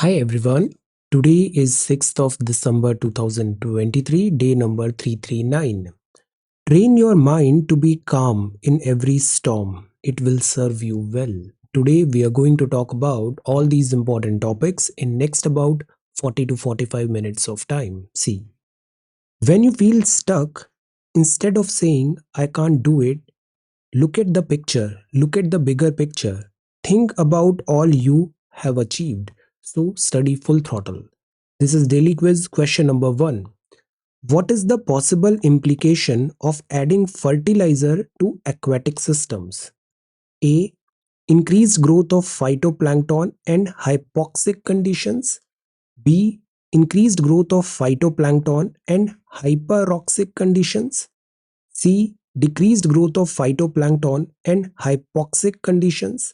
Hi everyone. Today is 6th of December 2023, day number 339. Train your mind to be calm in every storm. It will serve you well. Today we are going to talk about all these important topics in next about 40 to 45 minutes of time. See, when you feel stuck, instead of saying I can't do it, look at the picture, look at the bigger picture. Think about all you have achieved. So study full throttle. This is daily quiz question number 1. What is the possible implication of adding fertilizer to aquatic systems? A. Increased growth of phytoplankton and hypoxic conditions. B. Increased growth of phytoplankton and hyperoxic conditions. C. Decreased growth of phytoplankton and hypoxic conditions.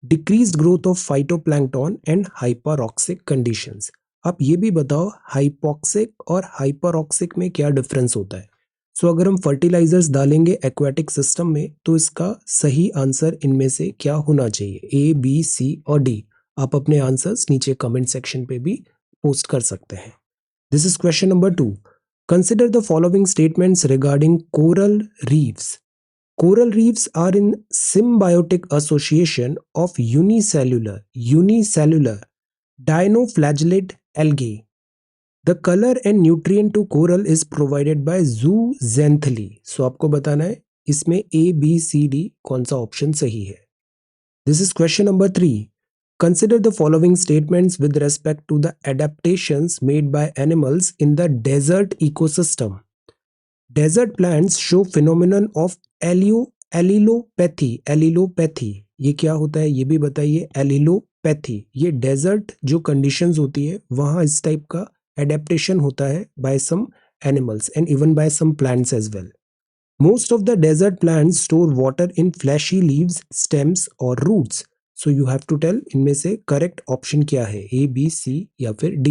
Decreased growth of phytoplankton and hyperoxic conditions. आप ये भी बताओ hypoxic और हाइपरऑक्सिक में क्या difference होता है। सो अगर हम फर्टिलाइजर्स डालेंगे एक्वाटिक सिस्टम में तो इसका सही आंसर इनमें से क्या होना चाहिए, ए, बी, सी और डी। आप अपने आंसर्स नीचे कमेंट सेक्शन पे भी पोस्ट कर सकते हैं। This is question number 2. Consider the following statements regarding coral reefs. Coral reefs are in symbiotic association of unicellular dinoflagellate algae. The color and nutrient to coral is provided by zooxanthellae. So आपको बताना है इसमें A, B, C, D कौन सा option सही है। This is question number 3. Consider the following statements with respect to the adaptations made by animals in the desert ecosystem. Desert plants show phenomenon of allelopathy. ये क्या होता है ये भी बताइए। एलिलोपैथी ये डेजर्ट जो कंडीशंस होती है वहाँ इस टाइप का एडेप्टेशन होता है by some animals and even by some plants as well. Most of the desert plants store water in fleshy leaves, stems or roots. So you have to tell इनमें से correct option क्या है, A, B, C या फिर D.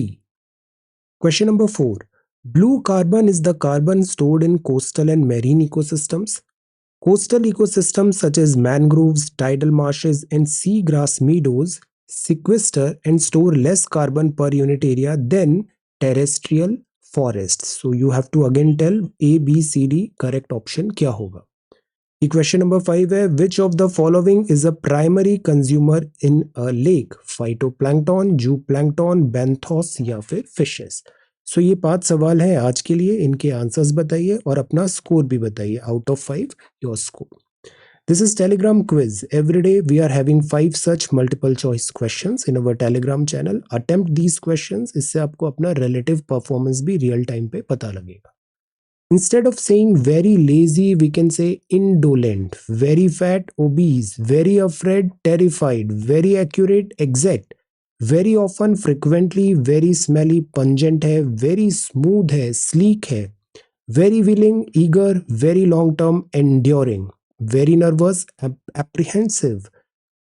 Question number 4. Blue carbon is the carbon stored in coastal and marine ecosystems. Coastal ecosystems such as mangroves, tidal marshes and seagrass meadows sequester and store less carbon per unit area than terrestrial forests. So you have to again tell A, B, C, D correct option क्या होगा। Question number 5 है which of the following is a primary consumer in a lake? Phytoplankton, zooplankton, benthos या फिर fishes. So ये 5 सवाल हैं आज के लिए, इनके आंसर्स बताइए और अपना स्कोर भी बताइए। Out of 5 your score. This is Telegram quiz. Every day we are having 5 such multiple choice questions in our Telegram channel. Attempt these questions. इससे आपको अपना relative performance भी real time पे पता लगेगा। Instead of saying very lazy, we can say indolent, very fat, obese, very afraid, terrified, very accurate, exact, very often, frequently, very smelly, pungent है, very smooth है, sleek है, very willing, eager, very long term, enduring, very nervous, apprehensive,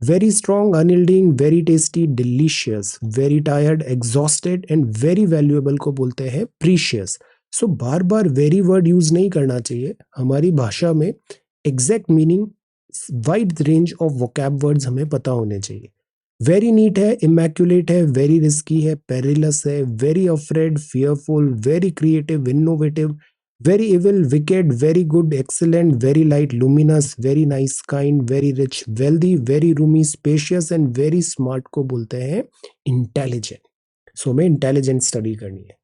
very strong, unyielding, very tasty, delicious, very tired, exhausted and very valuable को बोलते हैं precious. सो बार बार very word use नहीं करना चाहिए। हमारी भाषा में exact meaning wide range of vocab words हमें पता होने चाहिए। वेरी नीट है, इमैक्युलेट है, वेरी रिस्की है, पेरिलस है, very afraid, fearful, very creative, innovative, very evil, wicked, very good, excellent, very light, luminous, very nice, kind, very rich, wealthy, very Rumi, spacious and very smart को बोलते हैं intelligent. सो हमें intelligent study करनी है।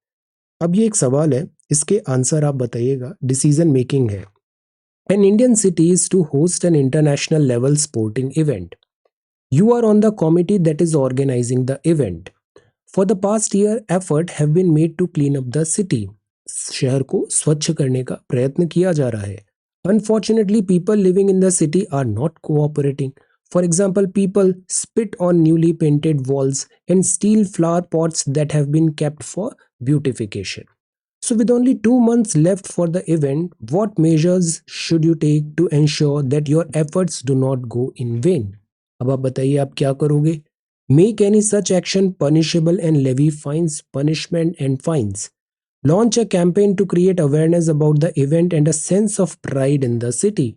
अब ये एक सवाल है, इसके आंसर आप बताइएगा। डिसीजन मेकिंग है। An Indian city is to host an international level sporting event. You are on the committee that is organizing the event. For the past year, effort have been made to clean up the city. शहर को स्वच्छ करने का प्रयत्न किया जा रहा है। Unfortunately, people living in the city are not cooperating. For example, people spit on newly painted walls and steal flower pots that have been kept for beautification. So with only 2 months left for the event, what measures should you take to ensure that your efforts do not go in vain? अब आप बताइए आप क्या करोगे। Make any such action punishable and levy fines, punishment and fines. Launch a campaign to create awareness about the event and a sense of pride in the city.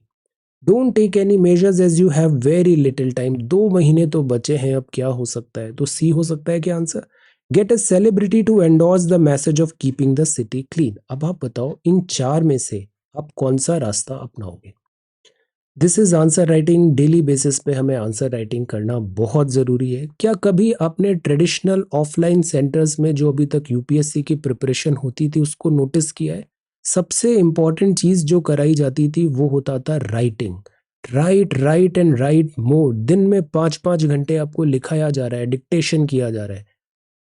Don't take any measures as you have very little time. 2 महीने तो बचे हैं, अब क्या हो सकता है। तो सी हो सकता है क्या answer. Get a celebrity to endorse the message of keeping the city clean. अब आप बताओ इन चार में से आप कौन सा रास्ता अपनाओगे? This is answer writing. Daily basis पे हमें आंसर राइटिंग करना बहुत ज़रूरी है। क्या कभी आपने ट्रेडिशनल ऑफलाइन सेंटर्स में जो अभी तक यूपीएससी की प्रिपरेशन होती थी उसको नोटिस किया है? सबसे इम्पॉर्टेंट चीज़ जो कराई जाती थी वो होता था writing. Write write and write more. दिन में 5-5 घंटे आपको लिखाया जा रहा है, डिक्टेशन किया जा रहा है।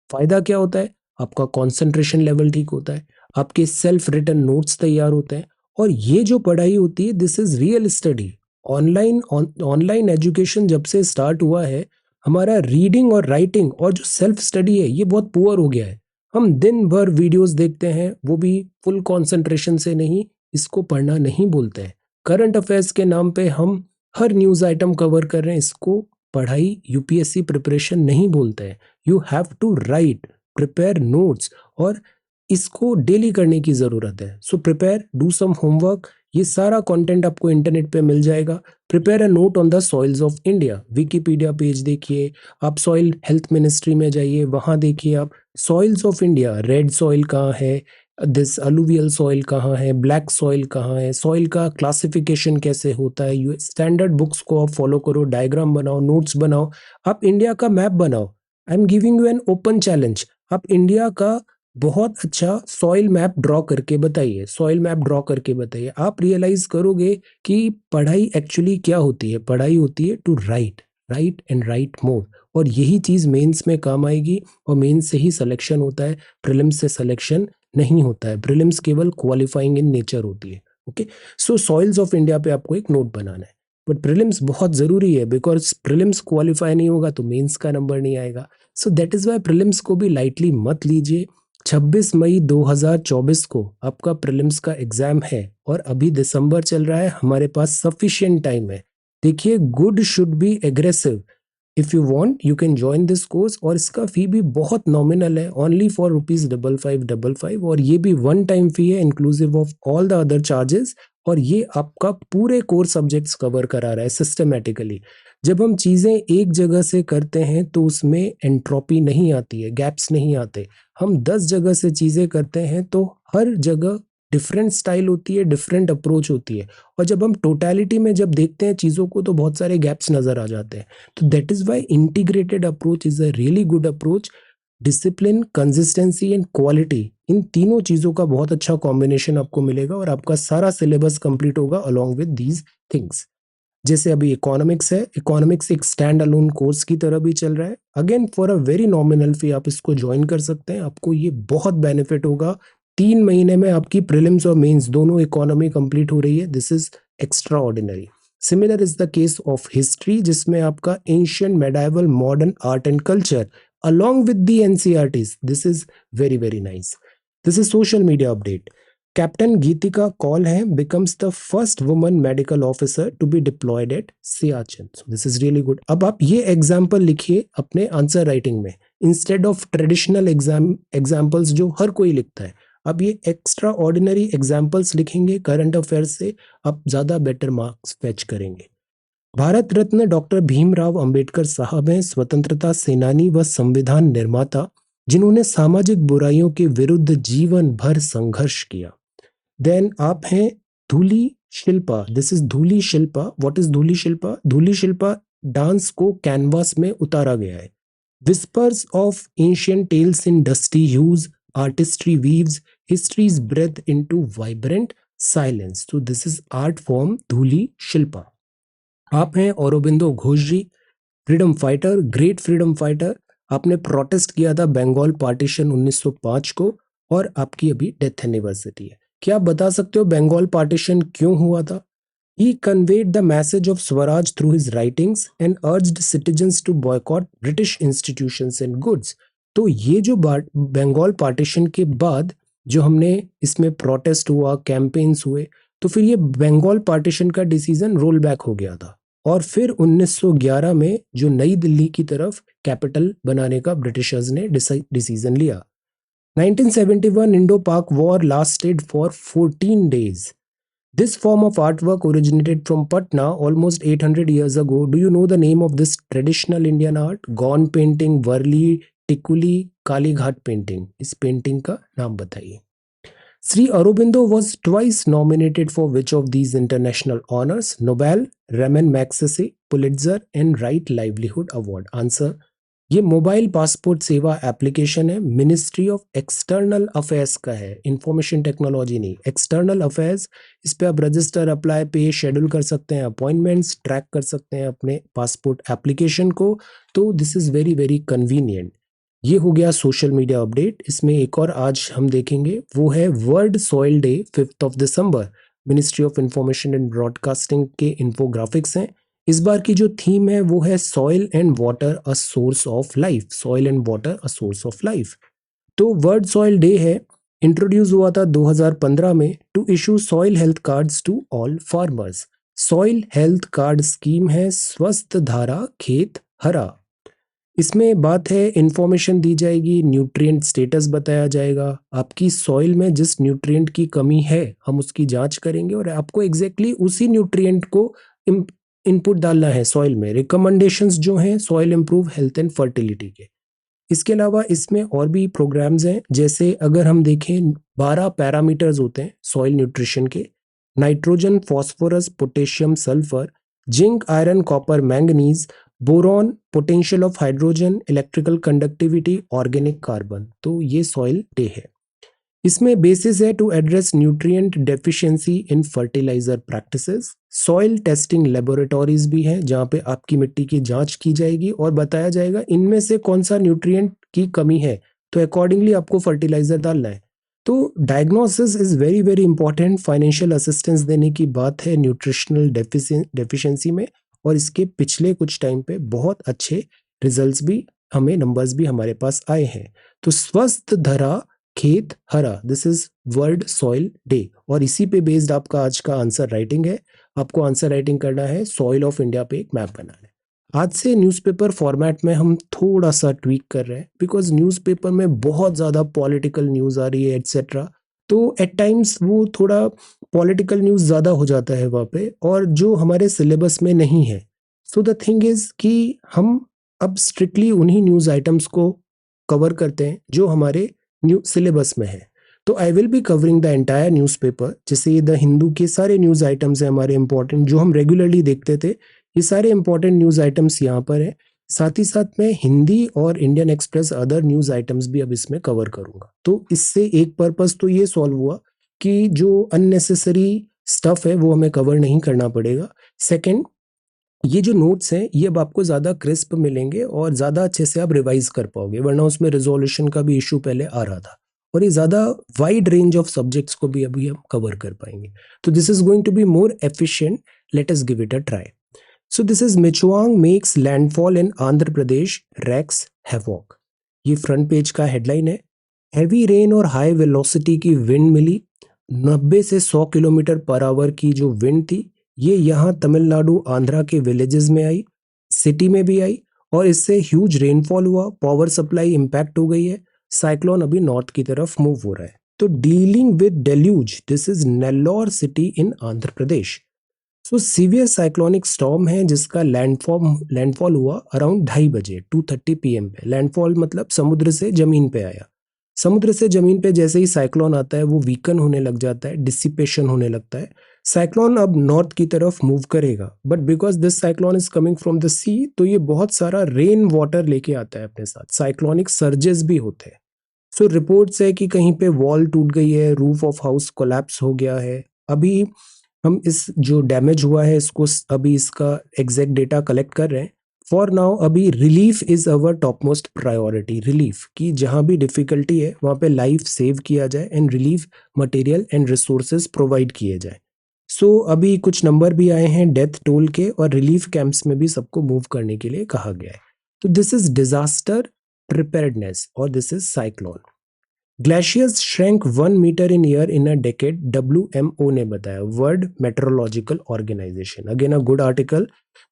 फायदा क्या होता है? आपका कंसंट्रेशन लेवल ठीक होता है, आपके सेल्फ रिटन नोट्स तैयार होते हैं। और ये जो पढ़ाई होती है this is real study. Online education जब से स्टार्ट हुआ है, हमारा रीडिंग और राइटिंग और जो सेल्फ स्टडी है ये बहुत पुअर हो गया है। हम दिन भर वीडियोस देखते हैं, वो भी फुल कंसंट्रेशन से नहीं। इसको पढ़ना नहीं बोलते हैं। करंट अफेयर्स के नाम पे हम हर न्यूज आइटम कवर कर रहे हैं, इसको पढ़ाई यूपीएससी प्रिपरेशन नहीं बोलते हैं। You have to write, prepare notes, और इसको डेली करने की जरूरत है। So prepare, do some homework. ये सारा कंटेंट आपको इंटरनेट पे मिल जाएगा। Prepare a note on the soils of India, Wikipedia page देखिए, आप सॉइल हेल्थ मिनिस्ट्री में जाइए, वहां देखिए आप soils of India. Red soil कहाँ है, दिस अलुवियल सॉइल कहाँ है, ब्लैक सॉइल कहाँ है, सॉइल का क्लासिफिकेशन कैसे होता है। यू स्टैंडर्ड बुक्स को आप फॉलो करो, डायग्राम बनाओ, नोट्स बनाओ, आप इंडिया का मैप बनाओ। I am giving you an open challenge. आप इंडिया का बहुत अच्छा सॉइल मैप ड्रॉ करके बताइए, सॉइल मैप ड्रॉ करके बताइए। आप रियलाइज करोगे कि पढ़ाई एक्चुअली क्या होती है। पढ़ाई होती है to write, write and write more. और यही चीज मेंस में काम आएगी, और मेंस से ही सिलेक्शन होता है, प्रीलिम्स से सिलेक्शन नहीं होता है। प्रीलिम्स केवल क्वालिफाइंग इन नेचर होती है। Okay, so soils of India पे आपको एक नोट बनाना है। बट प्रीलिम्स बहुत जरूरी है, बिकॉज प्रीलिम्स क्वालिफाई नहीं होगा तो मेंस का नंबर नहीं आएगा। So that is why prelims को भी लाइटली मत लीजिए। 26 मई 2024 को आपका प्रीलिम्स का एग्जाम है, और अभी दिसंबर चल रहा है, हमारे पास सफिशिएंट टाइम है। देखिए, good should be aggressive. If you want you can join this course, और इसका फी भी बहुत नॉमिनल है, ओनली फॉर ₹5555। और ये भी वन टाइम फी है, inclusive of all the other charges. और ये आपका पूरे कोर सब्जेक्ट्स कवर करा रहा है सिस्टमेटिकली। जब हम चीजें एक जगह से करते हैं तो उसमें एंट्रोपी नहीं आती है, गैप्स नहीं आते। हम 10 जगह से चीजें करते हैं तो हर जगह डिफरेंट स्टाइल होती है, डिफरेंट अप्रोच होती है। और जब हम टोटलिटी में जब देखते हैं चीजों को तो बहुत सारे गैप्स नजर आ जाते हैं। तो that is why integrated approach is a really good approach. Discipline, consistency and quality, इन तीनों चीजों का बहुत अच्छा कॉम्बिनेशन आपको मिलेगा, और आपका सारा सिलेबस कंप्लीट होगा अलोंग विद दीज थिंग्स। जैसे अभी इकोनॉमिक्स है, इकोनॉमिक्स एक स्टैंड अलोन कोर्स की तरह भी चल रहा है। Again for a very nominal fee आप इसको ज्वाइन कर सकते हैं। आपको ये बहुत बेनिफिट होगा। 3 महीने में आपकी प्रीलिम्स और मेंस दोनों इकोनॉमी कंप्लीट हो रही है। This is extra ordinary. Similar is the case of history, जिसमें आपका ancient, medieval, modern, art and culture along with the NCRTs. This is very very nice. This is social media update. Captain Geetika call है becomes the first woman medical officer to be deployed at Siachen. So this is really good. अब आप ये example लिखिए अपने answer writing में, instead of traditional examples जो हर कोई लिखता है। अब ये एक्स्ट्रा ऑर्डिनरी एग्जाम्पल्स लिखेंगे करंट अफेयर से, आप ज्यादा बेटर मार्क्स फेच करेंगे। भारत रत्न डॉक्टर भीमराव अंबेडकर साहब हैं स्वतंत्रता सेनानी व संविधान निर्माता, जिन्होंने सामाजिक बुराइयों के विरुद्ध जीवन भर संघर्ष किया। देन आप हैं Dhuli Shilpa. This is Dhuli Shilpa. What is Dhuli Shilpa? Dhuli Shilpa dance को कैनवास में उतारा गया है। Whispers of ancient tales in dusty hues, artistry weaves histories breathe into vibrant silence. तो this is art form Dhuli Shilpa. आप हैं Aurobindo Ghosh ji, freedom fighter, great freedom fighter. आपने प्रोटेस्ट किया था बंगाल पार्टीशन 1905 को, और आपकी अभी डेथ एनिवर्सरी है। क्या आप बता सकते हो बंगाल पार्टीशन क्यों हुआ था? He conveyed the message of Swaraj through his writings and urged citizens to boycott British institutions and goods. तो ये जो बंगाल पार्टीशन के बाद जो हमने इसमें प्रोटेस्ट हुआ, कैंपेन्स हुए, तो फिर ये बंगाल पार्टीशन का डिसीजन रोल बैक हो गया था। और फिर 1911 में जो नई दिल्ली की तरफ कैपिटल बनाने का ब्रिटिशर्स ने डिसीजन लिया। 1971 Indo Pak war lasted for 14 days. This form of artwork originated from Patna almost 800 years ago. Do you know the name of this traditional Indian art? Gone painting, Varli, टिकुली Kalighat painting, इस painting का नाम बताइए। Sri Aurobindo was twice nominated for which of these international honors? Nobel, Raman Magsaysay, Pulitzer and Right Livelihood Award. Answer, ये mobile passport सेवा application है, ministry of external affairs का है, इंफॉर्मेशन टेक्नोलॉजी नहीं, एक्सटर्नल अफेयर्स। इस पे आप register, apply, पे, शेड्यूल कर सकते हैं, अपॉइंटमेंट्स ट्रैक कर सकते हैं अपने पासपोर्ट एप्लीकेशन को। तो this is very very convenient. ये हो गया सोशल मीडिया अपडेट। इसमें एक और आज हम देखेंगे, वो है वर्ल्ड सॉइल डे 5 दिसंबर। Ministry of information and broadcasting के इन्फोग्राफिक्स हैं। इस बार की जो थीम है वो है soil and water a source of life, soil and water a source of life. तो वर्ल्ड सॉइल डे है, इंट्रोड्यूस हुआ था 2015 में to issue soil health cards to all farmers. Soil health card scheme है स्वस्थ धारा खेत हरा। इसमें बात है, इंफॉर्मेशन दी जाएगी, न्यूट्रिएंट स्टेटस बताया जाएगा, आपकी सॉइल में जिस न्यूट्रिएंट की कमी है हम उसकी जांच करेंगे और आपको एग्जैक्टली उसी न्यूट्रिएंट को इनपुट डालना है सॉइल में। रिकमेंडेशंस जो हैं soil improve health and fertility के। इसके अलावा इसमें और भी प्रोग्राम्स हैं, जैसे अगर हम देखें 12 पैरामीटर्स होते हैं सॉइल न्यूट्रिशन के, nitrogen, phosphorus, potassium, sulphur, zinc, iron, copper, manganese, boron, potential of hydrogen, electrical conductivity, organic carbon. तो ये सॉइल डे है। इसमें बेसिस है to address nutrient deficiency in fertiliser practices. Soil testing laboratories भी हैं जहां पे आपकी मिट्टी की जांच की जाएगी और बताया जाएगा इनमें से कौन सा न्यूट्रिएंट की कमी है, तो अकॉर्डिंगली आपको फर्टिलाइजर डालना है। तो diagnosis is very very important. Financial assistance देने की बात है न्यूट्रिशनल डेफिशिएंसी में, और इसके पिछले कुछ टाइम पे बहुत अच्छे रिजल्ट्स भी, हमें नंबर्स भी हमारे पास आए हैं। तो स्वस्थ धरा खेत हरा, this is world soil day. और इसी पे बेस्ड आपका आज का आंसर राइटिंग है। आपको आंसर राइटिंग करना है, सॉइल ऑफ इंडिया पे एक मैप बनाना है। आज से न्यूज़पेपर फॉर्मेट में हम थोड़ा सा ट्वीक कर रहे हैं, बिकॉज न्यूज़पेपर में बहुत ज़्यादा पॉलिटिकल न्यूज़ आ रही है एट्सेट्रा। तो एट टाइम्स वो थोड़ा पॉलिटिकल न्यूज़ ज़्यादा हो जाता है वहाँ पे, और जो हमारे सिलेबस में नहीं है। सो द थिंग इज़ कि हम अब स्ट्रिक्टली उन्हीं न्यूज़ आइटम्स को कवर करते हैं जो हमारे न्यू सिलेबस में है। तो I will be covering the entire newspaper. जैसे द हिंदू के सारे न्यूज़ आइटम्स हैं हमारे इंपॉर्टेंट, जो हम रेगुलरली देखते थे, ये सारे इंपॉर्टेंट न्यूज़ आइटम्स यहाँ पर है। साथ ही साथ मैं हिंदी और Indian express other news items भी अब इसमें कवर करूंगा। तो इससे एक पर्पस तो ये सॉल्व हुआ कि जो अननेसेसरी स्टफ है वो हमें कवर नहीं करना पड़ेगा। सेकेंड, ये जो नोट्स हैं ये अब आपको ज़्यादा क्रिस्प मिलेंगे और ज़्यादा अच्छे से आप रिवाइज कर पाओगे, वरना उसमें रिजोल्यूशन का भी इशू पहले आ रहा था। और ये ज़्यादा वाइड रेंज ऑफ सब्जेक्ट्स को भी अभी हम कवर कर पाएंगे। तो this is going to be more efficient, let us give it a try. So this is Michaung makes landfall in Andhra Pradesh, wreaks havoc. ये फ्रंट पेज का हेडलाइन है। हैवी रेन और हाई वेलोसिटी की विंड मिली। 90 से 100 किलोमीटर पर आवर की जो wind थी, ये यहाँ तमिलनाडु आंध्रा के विलेजेस में आई, सिटी में भी आई, और इससे ह्यूज रेनफॉल हुआ, पावर सप्लाई इंपैक्ट हो गई है। साइक्लोन अभी नॉर्थ की तरफ मूव हो रहा है। तो dealing with deluge, this is Nellore city in Andhra Pradesh. So severe cyclonic storm है जिसका लैंडफॉल हुआ अराउंड 2:30 बजे 2:30 PM पे। लैंडफॉल मतलब समुद्र से जमीन पे आया। समुद्र से जमीन पे जैसे ही साइक्लोन आता है वो वीकन होने लग जाता है, डिसिपेशन होने लगता है। साइक्लोन अब नॉर्थ की तरफ मूव करेगा, but because this cyclone is coming from the sea, तो ये बहुत सारा रेन वाटर लेके आता है अपने साथ। साइक्लोनिक सर्जेस भी होते हैं। सो रिपोर्ट्स है कि कहीं पे वॉल टूट गई है, रूफ ऑफ हाउस कोलैप्स हो गया है। अभी हम इस जो डैमेज हुआ है इसको अभी इसका एग्जैक्ट डेटा कलेक्ट कर रहे हैं। फॉर नाउ अभी relief is our top most priority. Relief की जहां भी डिफिकल्टी है वहां पे लाइफ सेव किया जाए and relief material and resources provide किए जाए। सो अभी कुछ नंबर भी आए हैं डेथ टोल के, और रिलीफ कैंप्स में भी सबको मूव करने के लिए कहा गया है। तो दिस इज डिजास्टर प्रिपेयर्डनेस और this is cyclone. Glaciers shrank 1 metre in year in a decade, WMO ने बताया, world meteorological organisation. Again a good article.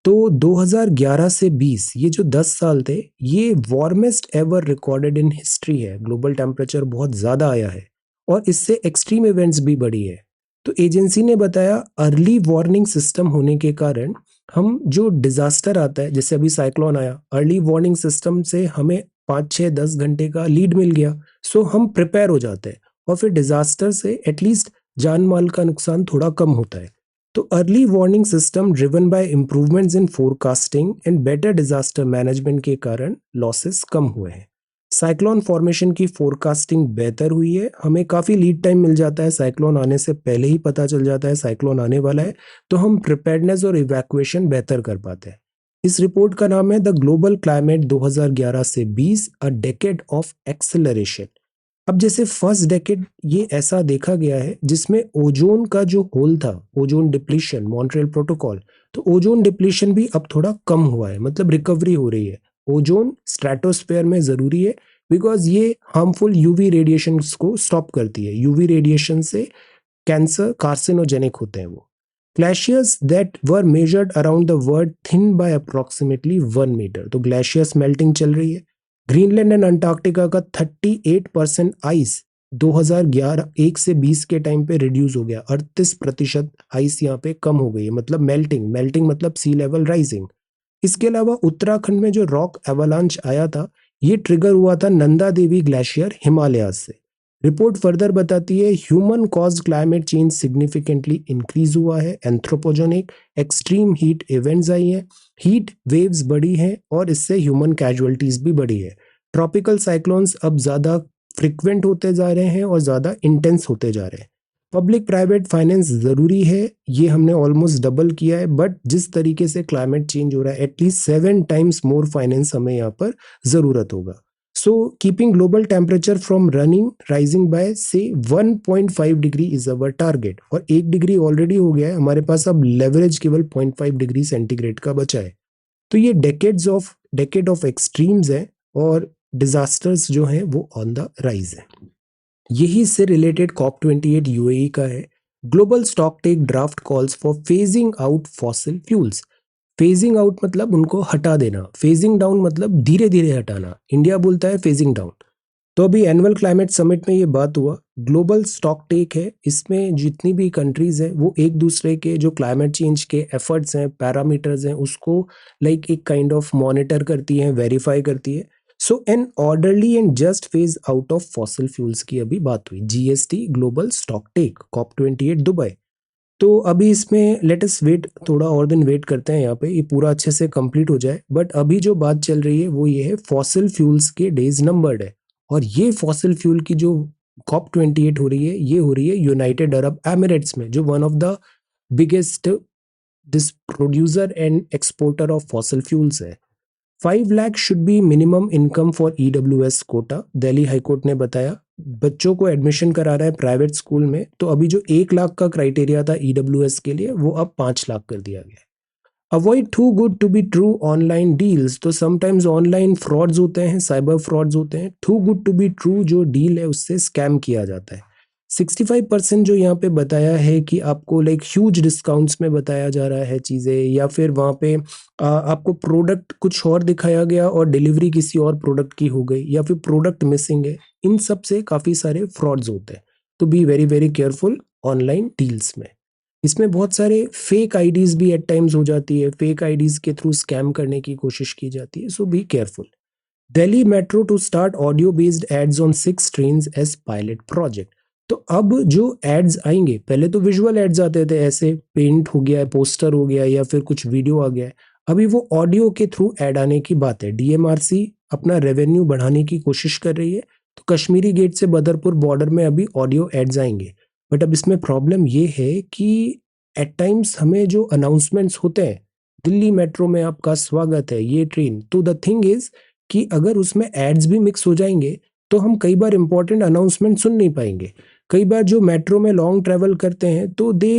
तो 2011 से 20, ये जो 10 साल थे, ये warmest ever recorded in history है। ग्लोबल टेम्परेचर बहुत ज़्यादा आया है और इससे एक्सट्रीम इवेंट्स भी बढ़ी है। तो एजेंसी ने बताया अर्ली वार्निंग सिस्टम होने के कारण हम जो डिजास्टर आता है, जैसे अभी साइक्लोन आया, अर्ली वार्निंग सिस्टम से हमें 5, 6, 10 घंटे का लीड मिल गया, सो हम प्रिपेयर हो जाते हैं और फिर डिजास्टर से एटलीस्ट जान माल का नुकसान थोड़ा कम होता है। तो early warning system driven by improvements in forecasting and better disaster management के कारण लॉसेस कम हुए हैं। साइक्लोन फॉर्मेशन की फोरकास्टिंग बेहतर हुई है, हमें काफ़ी लीड टाइम मिल जाता है, साइक्लोन आने से पहले ही पता चल जाता है साइक्लोन आने वाला है, तो हम प्रिपेयर्डनेस और इवैक्यूएशन बेहतर कर पाते हैं। इस रिपोर्ट का नाम है द ग्लोबल क्लाइमेट 2011 से 20 अ डेकेड ऑफ एक्सेलरेशन। अब जैसे फर्स्ट डेकेड ये ऐसा देखा गया है जिसमें ओजोन का जो होल था, ओजोन डिप्लीशन, मॉन्ट्रियल प्रोटोकॉल, तो ओजोन डिप्लीशन भी अब थोड़ा कम हुआ है, मतलब रिकवरी हो रही है। ओजोन स्ट्रेटोस्फेयर में जरूरी है बिकॉज ये हार्मफुल यूवी रेडिएशन को स्टॉप करती है। यूवी रेडिएशन से कैंसर कार्सिनोजेनिक होते हैं वो। Glaciers that were measured around the world thin by approximately 1 metre, तो ग्लेशियर्स मेल्टिंग चल रही है। ग्रीनलैंड एंड अंटार्कटिका का 38% आइस 2011 1 से 20 के टाइम पे रिड्यूस हो गया। 38% आइस यहाँ पे कम हो गई है, मतलब मेल्टिंग, मेल्टिंग मतलब सी लेवल राइजिंग। इसके अलावा उत्तराखंड में जो रॉक एवलांच आया था, ये ट्रिगर हुआ था नंदा देवी ग्लेशियर हिमालय से। रिपोर्ट फर्दर बताती है human caused climate change significantly increase हुआ है, anthropogenic extreme heat events I हैं, हीट वेव्स बढ़ी हैं और इससे ह्यूमन कैजुअलिटीज भी बढ़ी है। ट्रॉपिकल साइक्लोन्स अब ज्यादा फ्रिक्वेंट होते जा रहे हैं और ज्यादा इंटेंस होते जा रहे हैं। पब्लिक प्राइवेट फाइनेंस जरूरी है, ये हमने ऑलमोस्ट डबल किया है, बट जिस तरीके से क्लाइमेट चेंज हो रहा है एटलीस्ट 7 टाइम्स मोर फाइनेंस हमें यहाँ पर जरूरत होगा। So keeping global temperature from running rising bye से 1.5 डिग्री इज अवर टारगेट, और 1 डिग्री ऑलरेडी हो गया है हमारे पास, अब लेवरेज केवल 0.5 डिग्री सेंटीग्रेड का बचा है। तो ये डेकेड ऑफ एक्सट्रीम्स है और डिजास्टर्स जो हैं वो ऑन द राइज है। यही से रिलेटेड COP28 यूएई का है। Global stock take draft calls for phasing out fossil fuels. Phasing out मतलब उनको हटा देना, फेजिंग डाउन मतलब धीरे धीरे हटाना, इंडिया बोलता है फेजिंग डाउन। तो अभी एनुअल क्लाइमेट समिट में ये बात हुआ, ग्लोबल स्टॉक टेक है, इसमें जितनी भी कंट्रीज हैं वो एक दूसरे के जो क्लाइमेट चेंज के एफर्ट्स हैं, पैरामीटर्स हैं, उसको लाइक एक काइंड ऑफ मॉनिटर करती हैं, वेरीफाई करती है। So an orderly and just phase out of fossil fuels की अभी बात हुई, GST global stock take COP28 Dubai. तो अभी इसमें लेट अस वेट, थोड़ा और दिन वेट करते हैं यहाँ पे, ये पूरा अच्छे से कंप्लीट हो जाए। बट अभी जो बात चल रही है वो ये है फॉसिल फ्यूल्स के डेज नंबर्ड है, और ये फॉसिल फ्यूल की जो COP28 हो रही है ये हो रही है यूनाइटेड अरब एमिरेट्स में, जो one of the biggest this producer and exporter of fossil fuels है। 5 lakh should be minimum income for EWS quota, Delhi high court ने बताया। बच्चों को एडमिशन करा रहा है प्राइवेट स्कूल में, तो अभी जो 1 लाख का क्राइटेरिया था ईडब्ल्यूएस के लिए वो अब 5 लाख कर दिया गया है। Avoid too good to be true online deals, तो समटाइम्स ऑनलाइन फ्रॉड्स होते हैं, साइबर फ्रॉड्स होते हैं। Too good to be true जो डील है उससे स्कैम किया जाता है। 65% जो यहाँ पे बताया है कि आपको लाइक ह्यूज डिस्काउंट्स में बताया जा रहा है चीज़ें, या फिर वहाँ पे आपको प्रोडक्ट कुछ और दिखाया गया और डिलीवरी किसी और प्रोडक्ट की हो गई, या फिर प्रोडक्ट मिसिंग है, इन सब से काफ़ी सारे फ्रॉड्स होते हैं। तो be very very careful online deals में। इसमें बहुत सारे फेक आईडीज भी एट टाइम्स हो जाती है, फेक आईडीज के थ्रू स्कैम करने की कोशिश की जाती है, so be careful. Delhi metro to start audio based ads on 6 trains as pilot project. तो अब जो एड्स आएंगे, पहले तो विजुअल एड्स आते थे, ऐसे पेंट हो गया, पोस्टर हो गया, या फिर कुछ वीडियो आ गया है, अभी वो ऑडियो के थ्रू ऐड आने की बात है। डीएमआरसी अपना रेवेन्यू बढ़ाने की कोशिश कर रही है, तो कश्मीरी गेट से बदरपुर बॉर्डर में अभी ऑडियो एड्स आएंगे। बट अब इसमें प्रॉब्लम ये है कि एट टाइम्स हमें जो अनाउंसमेंट्स होते हैं, दिल्ली मेट्रो में आपका स्वागत है ये ट्रेन, तो द थिंग इज कि अगर उसमें एड्स भी मिक्स हो जाएंगे तो हम कई बार इंपॉर्टेंट अनाउंसमेंट सुन नहीं पाएंगे। कई बार जो मेट्रो में लॉन्ग ट्रैवल करते हैं तो दे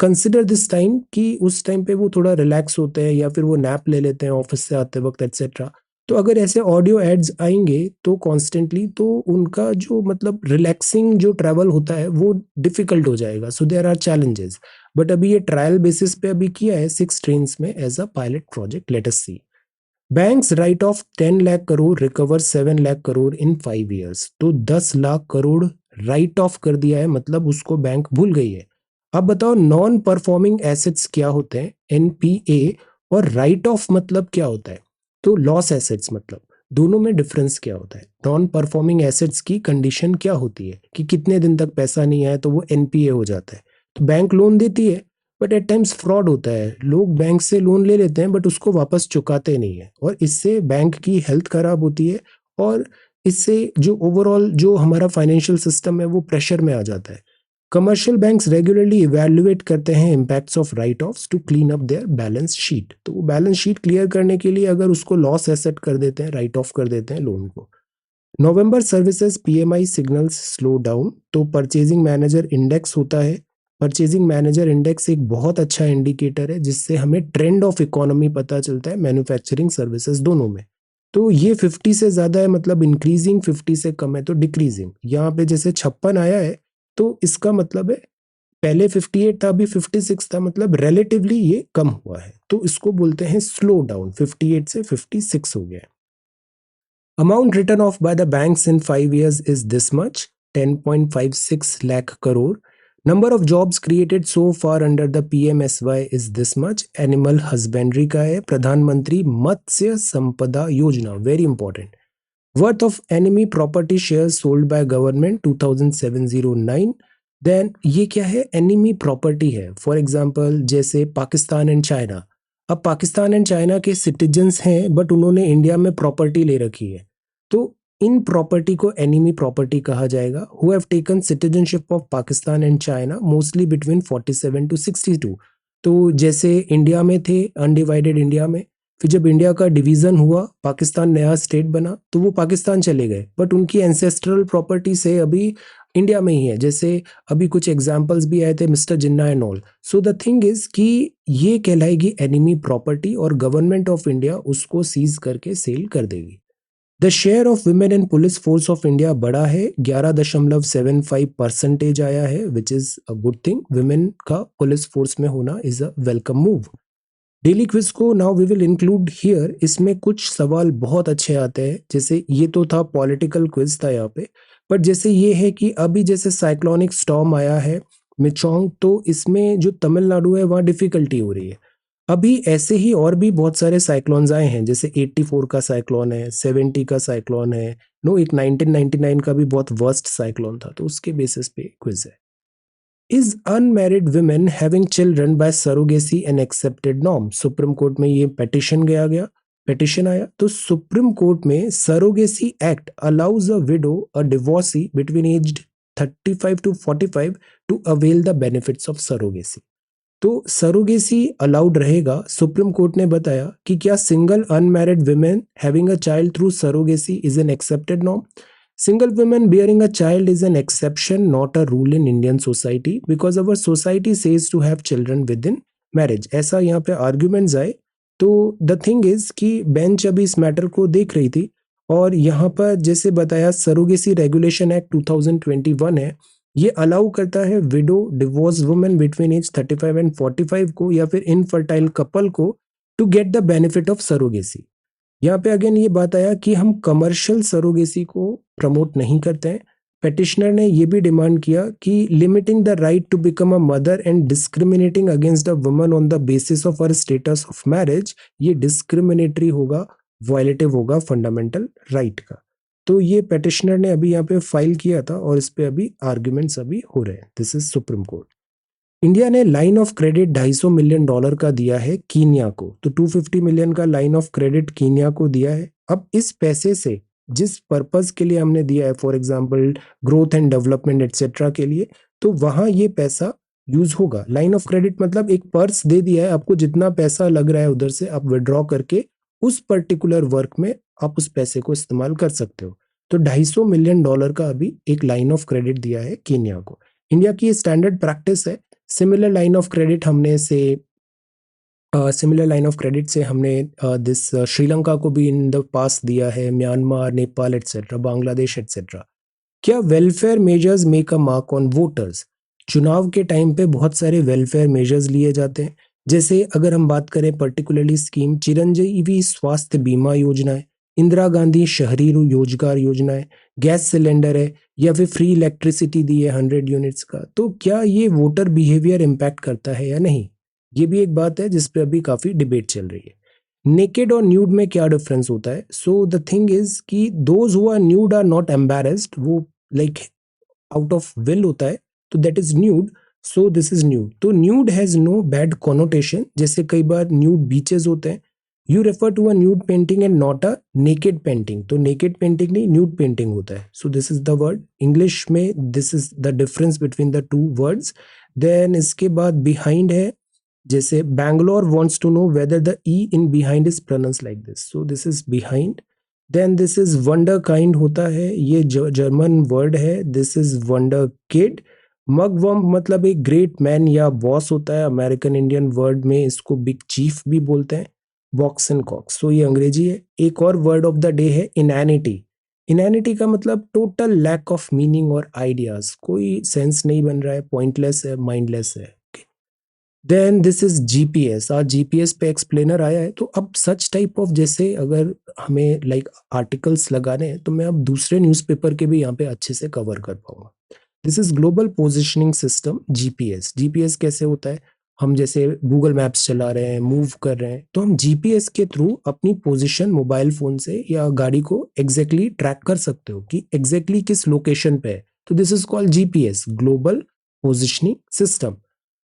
कंसिडर दिस टाइम कि उस टाइम पे वो थोड़ा रिलैक्स होते हैं, या फिर वो नैप ले लेते हैं ऑफिस से आते वक्त एटसेट्रा। तो अगर ऐसे ऑडियो एड्स आएंगे तो कॉन्स्टेंटली, तो उनका जो मतलब रिलैक्सिंग जो ट्रैवल होता है वो डिफिकल्ट हो जाएगा। So there are challenges. But अभी ये ट्रायल बेसिस पे अभी किया है 6 ट्रेन्स में as a pilot project, let us see. Banks write off 10 lakh crore, recover 7 lakh crore in 5 years. तो 10 लाख करोड़ राइट ऑफ कर दिया है, मतलब उसको बैंक भूल गई है। अब बताओ नॉन परफॉर्मिंग एसेट्स क्या होते हैं, एनपीए, और राइट ऑफ मतलब क्या होता है, तो लॉस एसेट्स मतलब। दोनों में डिफरेंस क्या होता है? नॉन परफॉर्मिंग एसेट्स की कंडीशन क्या होती है कि कितने दिन तक पैसा नहीं आया तो वो एनपीए हो जाता है। तो बैंक लोन देती है, बट एट टाइम्स फ्रॉड होता है। लोग बैंक से लोन ले लेते हैं बट उसको वापस चुकाते नहीं है, और इससे बैंक की हेल्थ खराब होती है, और इससे जो ओवरऑल जो हमारा फाइनेंशियल सिस्टम है वो प्रेशर में आ जाता है। कमर्शियल बैंक्स रेगुलरली इवैल्यूएट करते हैं impacts of write offs to clean up their balance sheet. तो वो बैलेंस शीट क्लियर करने के लिए अगर उसको लॉस एसेट कर देते हैं, राइट ऑफ कर देते हैं लोन को। November services PMI signals slow down. तो परचेजिंग मैनेजर इंडेक्स होता है। परचेजिंग मैनेजर इंडेक्स एक बहुत अच्छा इंडिकेटर है जिससे हमें ट्रेंड ऑफ इकोनॉमी पता चलता है मैन्युफैक्चरिंग सर्विसेज दोनों में। तो ये 50 से ज्यादा है मतलब इंक्रीजिंग, 50 से कम है तो डिक्रीजिंग। यहाँ पे जैसे 56 आया है तो इसका मतलब है पहले 58 था, अभी 56 था, मतलब रिलेटिवली ये कम हुआ है, तो इसको बोलते हैं स्लो डाउन। 58 से 56 हो गया। Amount written off by the banks in 5 years is this much, 10.56 lakh crore. Number of jobs created so far under the PMSY is this much. Animal husbandry का है, प्रधानमंत्री मत्स्य संपदा योजना, very important. Worth of enemy property shares sold by government 2007-09. Then ये क्या है? Enemy property है। For example जैसे पाकिस्तान एंड चाइना। अब पाकिस्तान एंड चाइना के सिटीजन्स हैं बट उन्होंने इंडिया में प्रॉपर्टी ले रखी है, तो इन प्रॉपर्टी को एनिमी प्रॉपर्टी कहा जाएगा। Who have taken citizenship of Pakistan and China mostly between 47 to 62। तो जैसे इंडिया में थे, अनडिवाइडेड इंडिया में, फिर जब इंडिया का डिवीजन हुआ, पाकिस्तान नया स्टेट बना, तो वो पाकिस्तान चले गए, बट उनकी एंसेस्ट्रल प्रॉपर्टी से अभी इंडिया में ही है। जैसे अभी कुछ एग्जांपल्स भी आए थे, mister Jinnah and all. So the thing is कि ये कहलाएगी एनिमी प्रॉपर्टी और गवर्नमेंट ऑफ इंडिया उसको सीज करके सेल कर देगी। The share of women in police force of India बढ़ा है, 11.75% आया है, which is a good thing. Women का पुलिस फोर्स में होना is a welcome move. Daily quiz को now we will include here. इसमें कुछ सवाल बहुत अच्छे आते हैं, जैसे ये तो था पॉलिटिकल क्विज था यहाँ पे, बट जैसे ये है कि अभी जैसे साइक्लोनिक स्टॉर्म आया है मिचोंग, तो इसमें जो तमिलनाडु है वहाँ डिफिकल्टी हो रही है। अभी ऐसे ही और भी बहुत सारे साइक्लोन्स आए हैं, जैसे 84 का साइक्लोन है, 70 का साइक्लोन है, नो एक 1999 का भी बहुत वर्स्ट साइक्लोन था, तो उसके बेसिस पे क्विज है। Is unmarried women having children by surrogacy an accepted norm? Supreme court में ये पेटिशन आया, तो सुप्रीम कोर्ट में surrogacy act allows a widow a divorcee between aged 35 to 45 to avail the benefits of surrogacy. तो surrogacy allowed रहेगा। Supreme court ने बताया कि क्या single unmarried women having a child through surrogacy is an accepted norm? Single women bearing a child is an exception, not a rule in Indian society, because our society says to have children within marriage. ऐसा यहाँ पे arguments आए। तो the thing is कि bench अभी इस matter को देख रही थी, और यहाँ पर जैसे बताया सरोगेसी रेगुलेशन एक्ट 2021 है, ये अलाउ करता है widow divorce women between age 35 and 45 को, या फिर इनफर्टाइल कपल को, to get the benefit of surrogacy. यहाँ पे अगेन ये बात आया कि हम कमर्शियल सरोगेसी को प्रमोट नहीं करते हैं। पेटिशनर ने ये भी डिमांड किया कि limiting the right to become a mother and discriminating against the woman on the basis of her status of marriage, ये डिस्क्रिमिनेटरी होगा, वायलेटिव होगा फंडामेंटल राइट का। तो ये पेटिशनर ने अभी यहाँ पे फाइल किया था, और इस पे अभी आर्ग्यूमेंट्स अभी हो रहे हैं। This is supreme court. India ने लाइन ऑफ क्रेडिट $250 मिलियन का दिया है कीनिया को, तो 250 मिलियन का लाइन ऑफ क्रेडिट कीनिया को दिया है। अब इस पैसे से जिस पर्पस के लिए हमने दिया है, for example growth and development etcetera के लिए, तो वहां ये पैसा यूज होगा। लाइन ऑफ क्रेडिट मतलब एक पर्स दे दिया है आपको, जितना पैसा लग रहा है उधर से आप विड्रॉ करके उस पर्टिकुलर वर्क में आप उस पैसे को इस्तेमाल कर सकते हो। तो $250 मिलियन का अभी एक लाइन ऑफ क्रेडिट दिया है कीनिया को। इंडिया की स्टैंडर्ड प्रैक्टिस है। सिमिलर लाइन ऑफ क्रेडिट हमने दिस श्रीलंका को भी इन द पास दिया है, Myanmar, Nepal etcetera, Bangladesh etcetera. क्या welfare measures make a mark on voters? चुनाव के टाइम पे बहुत सारे वेलफेयर मेजर्स लिए जाते हैं। जैसे अगर हम बात करें पर्टिकुलरली स्कीम, चिरंजीवी स्वास्थ्य बीमा योजना है, इंदिरा गांधी शहरी रोजगार योजना है, गैस सिलेंडर है, या फिर फ्री इलेक्ट्रिसिटी दी है 100 यूनिट्स का। तो क्या ये वोटर बिहेवियर इम्पैक्ट करता है या नहीं, ये भी एक बात है जिस पे अभी काफी डिबेट चल रही है। नेकेड और न्यूड में क्या डिफरेंस होता है? सो द थिंग इज कि those who are nude are not embarrassed, वो लाइक आउट ऑफ विल होता है, तो that is nude, so this is nude. तो nude has no bad connotation, जैसे कई बार न्यूड बीचेस होते हैं, you refer to a nude painting and not a naked painting, तो नेकेड पेंटिंग नहीं न्यूड पेंटिंग होता है। So this is the word English में, this is the difference between the two words. Then इसके बाद behind है, जैसे Bangalore wants to know whether the e in behind is pronounce like this, so this is behind. Then this is wonder kind होता है, ये German word है, this is wonder kid. मगवम मतलब एक ग्रेट मैन या बॉस होता है, अमेरिकन इंडियन वर्ड में इसको बिग चीफ भी बोलते हैं। बॉक्स एंड कॉक्स, सो ये अंग्रेजी है। एक और वर्ड ऑफ द डे है इनैनिटी। इनैनिटी का मतलब टोटल लैक ऑफ मीनिंग और आइडियाज, कोई सेंस नहीं बन रहा है, पॉइंटलेस है, माइंडलेस है। देन दिस इज जीपीएस, आज जीपीएस पे एक्सप्लेनर आया है। तो अब सच टाइप ऑफ, जैसे अगर हमें लाइक आर्टिकल्स लगाने हैं, तो मैं अब दूसरे न्यूज़पेपर के भी यहाँ पे अच्छे से कवर कर पाऊंगा। This is global positioning system, GPS. GPS कैसे होता है? हम जैसे गूगल मैप्स चला रहे हैं, मूव कर रहे हैं, तो हम जीपीएस के थ्रू अपनी पोजीशन मोबाइल फोन से या गाड़ी को एग्जैक्टली ट्रैक कर सकते हो कि एग्जैक्टली किस लोकेशन पे है। तो this is called GPS, global positioning system.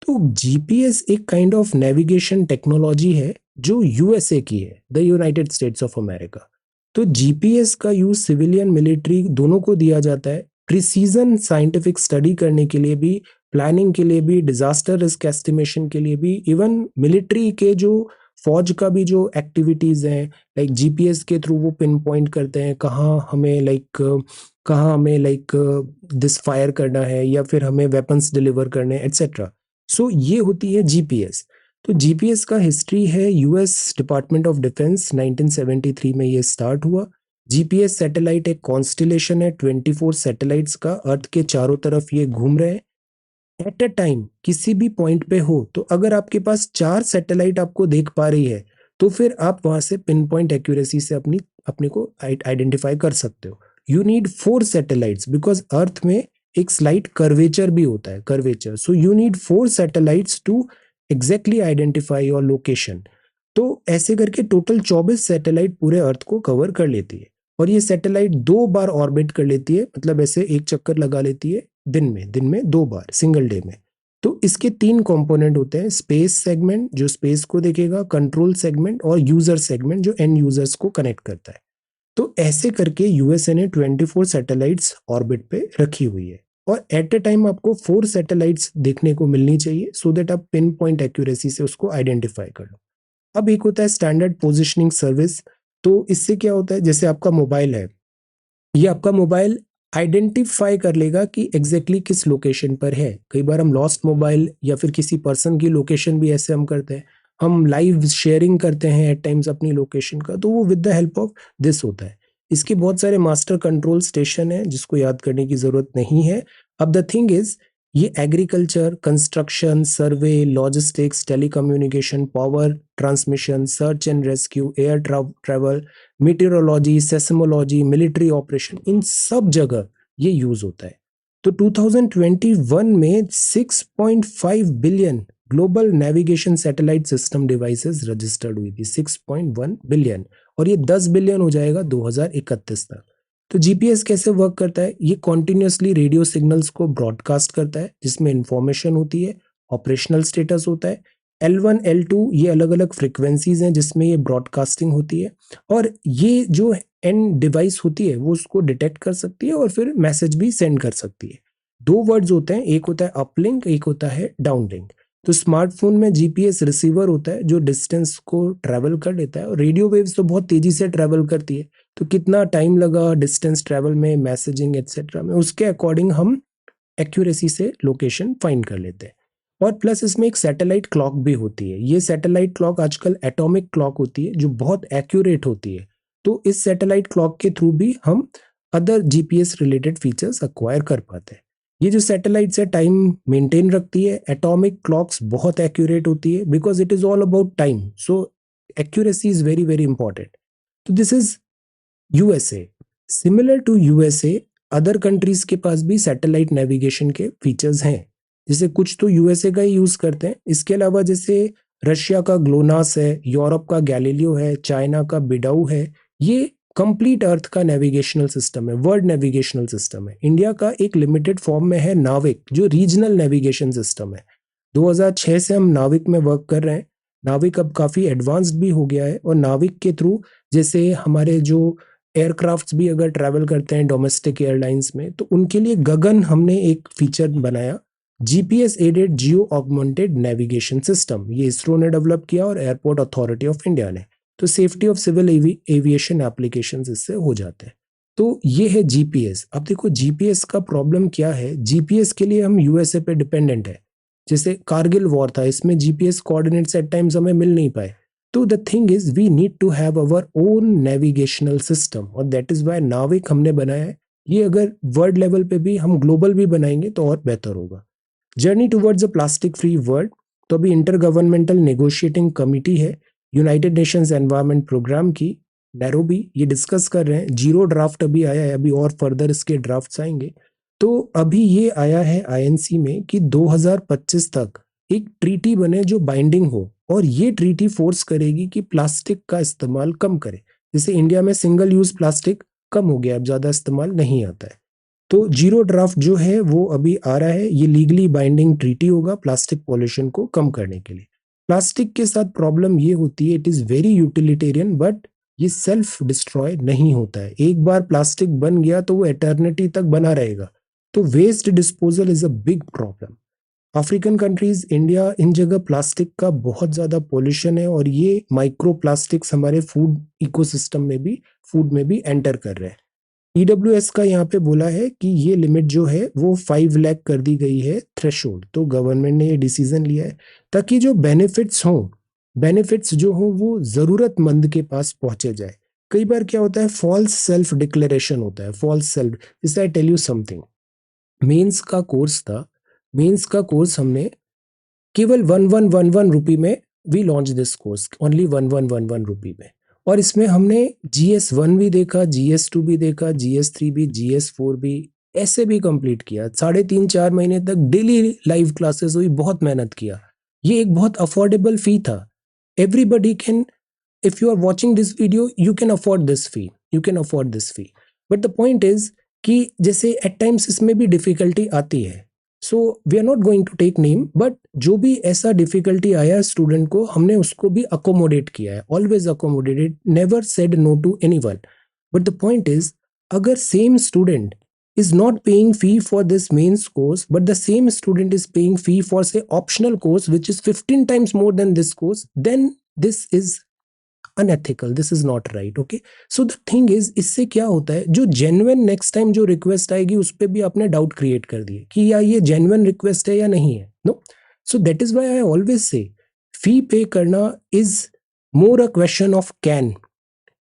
तो जीपीएस एक काइंड ऑफ नेविगेशन टेक्नोलॉजी है जो यूएसए की है, the United states of America. तो जीपीएस का यूज सिविलियन मिलिट्री दोनों को दिया जाता है, प्रिसीजन साइंटिफिक स्टडी करने के लिए भी, प्लानिंग के लिए भी, डिजास्टर रिस्क एस्टिमेशन के लिए भी, इवन मिलिट्री के जो फौज का भी जो एक्टिविटीज हैं, लाइक जीपीएस के थ्रू वो पिन पॉइंट करते हैं कहाँ हमें लाइक दिस फायर करना है, या फिर हमें वेपन्स डिलीवर करने हैं, एटसेट्रा। सो ये होती है जीपीएस। तो जीपीएस का हिस्ट्री है, यूएस डिपार्टमेंट ऑफ डिफेंस 1973 में ये स्टार्ट हुआ। जीपीएस सैटेलाइट एक कॉन्स्टिलेशन है, 24 सैटेलाइट्स का अर्थ के चारों तरफ ये घूम रहे हैं एट अ टाइम। किसी भी पॉइंट पे हो, तो अगर आपके पास 4 सैटेलाइट आपको देख पा रही है, तो फिर आप वहां से पिन पॉइंट एक्यूरेसी से अपने को आइडेंटिफाई कर सकते हो। You need 4 satellites because earth में एक स्लाइट कर्वेचर भी होता है, curvature, so you need 4 satellites to exactly identify your location. तो ऐसे करके टोटल 24 सैटेलाइट पूरे अर्थ को कवर कर लेती है, और ये सैटेलाइट 2 बार ऑर्बिट कर लेती है, मतलब ऐसे एक चक्कर लगा लेती है दिन में 2 बार, सिंगल डे में। तो इसके 3 कंपोनेंट होते हैं, स्पेस सेगमेंट जो स्पेस को देखेगा, कंट्रोल सेगमेंट और यूजर सेगमेंट जो एंड यूजर्स को कनेक्ट करता है। तो ऐसे करके यूएसए ने 24 सैटेलाइट्स ऑर्बिट पे रखी हुई है, और एट ए टाइम आपको 4 सैटेलाइट्स देखने को मिलनी चाहिए, सो दैट आप पिन पॉइंट एक्यूरेसी से उसको आइडेंटिफाई कर लो। अब एक होता है स्टैंडर्ड पोजिशनिंग सर्विस। तो इससे क्या होता है, जैसे आपका मोबाइल है, ये आपका मोबाइल आइडेंटिफाई कर लेगा कि एग्जैक्टली किस लोकेशन पर है। कई बार हम लॉस्ट मोबाइल या फिर किसी पर्सन की लोकेशन भी ऐसे हम करते हैं, हम लाइव शेयरिंग करते हैं एट टाइम्स अपनी लोकेशन का, तो वो with the help of this होता है। इसके बहुत सारे मास्टर कंट्रोल स्टेशन है जिसको याद करने की जरूरत नहीं है। अब द थिंग इज, ये agriculture, construction, survey, logistics, telecommunication, power transmission, search and rescue, air travel, meteorology, seismology, military operation, इन सब जगह ये यूज होता है। तो 2021 में 6.5 billion global navigation satellite system devices registered हुई थी, 6.1 बिलियन, और ये 10 बिलियन हो जाएगा 2031 तक। तो जीपीएस कैसे वर्क करता है? ये कॉन्टिन्यूसली रेडियो सिग्नल्स को ब्रॉडकास्ट करता है, जिसमें इंफॉर्मेशन होती है, ऑपरेशनल स्टेटस होता है। L1 L2 ये अलग अलग फ्रिक्वेंसीज हैं जिसमें ये ब्रॉडकास्टिंग होती है, और ये जो एंड डिवाइस होती है वो उसको डिटेक्ट कर सकती है और फिर मैसेज भी सेंड कर सकती है। 2 वर्ड्स होते हैं, एक होता है अपलिंक, एक होता है डाउनलिंक। तो स्मार्टफोन में जीपीएस रिसीवर होता है जो डिस्टेंस को ट्रेवल कर लेता है, और रेडियो वेव्स तो बहुत तेजी से ट्रेवल करती है, तो कितना टाइम लगा डिस्टेंस ट्रेवल में, मैसेजिंग एटसेट्रा में, उसके अकॉर्डिंग हम एक्यूरेसी से लोकेशन फाइंड कर लेते हैं। और प्लस इसमें एक सैटेलाइट क्लॉक भी होती है। ये सैटेलाइट क्लॉक आजकल एटॉमिक क्लॉक होती है जो बहुत एक्यूरेट होती है। तो इस सैटेलाइट क्लॉक के थ्रू भी हम other GPS related features acquire कर पाते हैं। ये जो सैटेलाइट्स है टाइम मेंटेन रखती है, एटॉमिक क्लॉक्स बहुत एक्यूरेट होती है because it is all about time, so accuracy is very very important. तो this is USA. Similar to USA, other countries के पास भी सैटेलाइट नेविगेशन के फीचर्स हैं, जैसे कुछ तो यूएसए का ही यूज करते हैं। इसके अलावा जैसे रशिया का ग्लोनास है, यूरोप का गैलीलियो है, चाइना का बिडाउ है। ये कंप्लीट अर्थ का नेविगेशनल सिस्टम है, वर्ल्ड नेविगेशनल सिस्टम है। इंडिया का एक लिमिटेड फॉर्म में है नाविक, जो रीजनल नेविगेशन सिस्टम है। 2006 से हम नाविक में वर्क कर रहे हैं। नाविक अब काफ़ी एडवांस्ड भी हो गया है, और नाविक के थ्रू जैसे हमारे जो एयरक्राफ्ट्स भी अगर ट्रैवल करते हैं डोमेस्टिक एयरलाइंस में, तो उनके लिए गगन हमने एक फीचर बनाया, GPS aided geo augmented navigation system. ये इसरो ने डेवलप किया और एयरपोर्ट अथॉरिटी ऑफ इंडिया ने। तो safety of civil aviation application इससे हो जाते हैं। तो ये है जीपीएस। अब देखो जीपीएस का प्रॉब्लम क्या है, जीपीएस के लिए हम यूएसए पे डिपेंडेंट है। जैसे कारगिल वॉर था, इसमें जीपीएस कोऑर्डिनेट्स एट टाइम्स हमें मिल नहीं पाए। तो the thing is we need to have our own navigational system, और दैट इज वाई नाविक हमने बनाया है। ये अगर वर्ल्ड लेवल पे भी हम ग्लोबल भी बनाएंगे तो और बेहतर होगा। Journey towards a plastic free world, तो अभी इंटर गवर्नमेंटल नेगोशिएटिंग कमिटी है यूनाइटेड नेशंस एनवायरनमेंट प्रोग्राम की, नैरोबी, ये डिस्कस कर रहे हैं। जीरो ड्राफ्ट अभी आया है, अभी और फर्दर इसके ड्राफ्ट्स आएंगे। तो अभी ये आया है आईएनसी में कि 2025 तक एक ट्रीटी बने जो बाइंडिंग हो, और ये ट्रीटी फोर्स करेगी कि प्लास्टिक का इस्तेमाल कम करे। जैसे इंडिया में सिंगल यूज प्लास्टिक कम हो गया, अब ज्यादा इस्तेमाल नहीं आता है। तो जीरो ड्राफ्ट जो है वो अभी आ रहा है, ये लीगली बाइंडिंग ट्रीटी होगा प्लास्टिक पॉल्यूशन को कम करने के लिए। प्लास्टिक के साथ प्रॉब्लम ये होती है, it is very utilitarian, but ये सेल्फ डिस्ट्रॉय नहीं होता है। एक बार प्लास्टिक बन गया तो वो एटर्निटी तक बना रहेगा। तो waste disposal is a big problem. African countries, India, इन जगह प्लास्टिक का बहुत ज्यादा पॉल्यूशन है, और ये माइक्रो प्लास्टिक्स हमारे फूड इकोसिस्टम में भी, फूड में भी एंटर कर रहे हैं। ईडब्ल्यूएस का यहाँ पे बोला है कि ये लिमिट जो है वो 5 लाख कर दी गई है थ्रेशोल्ड। तो गवर्नमेंट ने ये डिसीजन लिया है ताकि जो बेनिफिट्स हों, बेनिफिट्स जो हों वो जरूरतमंद के पास पहुंचे जाए। कई बार क्या होता है, फॉल्स सेल्फ डिक्लेरेशन होता है, फॉल्स सेल्फ। जैसे I tell you something, mains का कोर्स था, मेंस का कोर्स हमने केवल 1111 रुपी में, we launch this course only 1111 rupee में। और इसमें हमने GS1 भी देखा, GS2 भी देखा, GS3 भी, GS4 भी, ऐसे भी कंप्लीट किया। 3.5-4 महीने तक डेली लाइव क्लासेस हुई, बहुत मेहनत किया। ये एक बहुत अफोर्डेबल फी था। Everybody can, if you are watching this video, you can afford this fee, you can afford this fee, but the point is कि जैसे at times इसमें भी डिफिकल्टी आती है। So we are not going to take name, but जो भी ऐसा difficulty आया स्टूडेंट को, हमने उसको भी अकोमोडेट किया है, always accommodated, never said no to anyone. But the point is, अगर same student is not paying fee for this mains course, but the same student is paying fee for say optional course which is 15 times more than this course, then this is unethical, this is not right. Okay, so the thing is, इससे क्या होता है, जो genuine next time जो request आएगी उस पर भी आपने डाउट क्रिएट कर दिए कि या ये जेन्युइन रिक्वेस्ट है या नहीं है। No, so that is why I always say fee pay करना is more a question of can,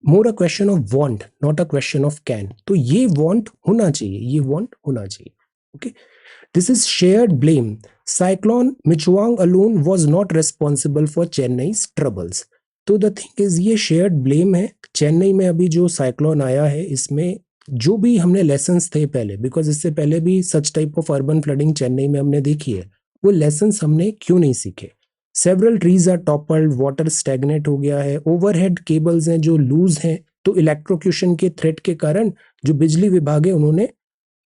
more a question of want, not a question of can. तो ये वांट होना चाहिए, ये वांट होना चाहिए। Okay, this is shared blame. Cyclone Michaung alone was not responsible for Chennai troubles. तो the thing is, ये shared blame है। चेन्नई में अभी जो साइक्लोन आया है, इसमें जो भी हमने लेसन्स थे पहले, बिकॉज इससे पहले भी such type of urban flooding Chennai में हमने देखी है, वो लेसन्स हमने क्यों नहीं सीखे। Several trees are toppled, water stagnate हो गया है, ओवरहेड केबल्स हैं जो लूज हैं। तो इलेक्ट्रोक्यूशन के थ्रेट के कारण जो बिजली विभाग है उन्होंने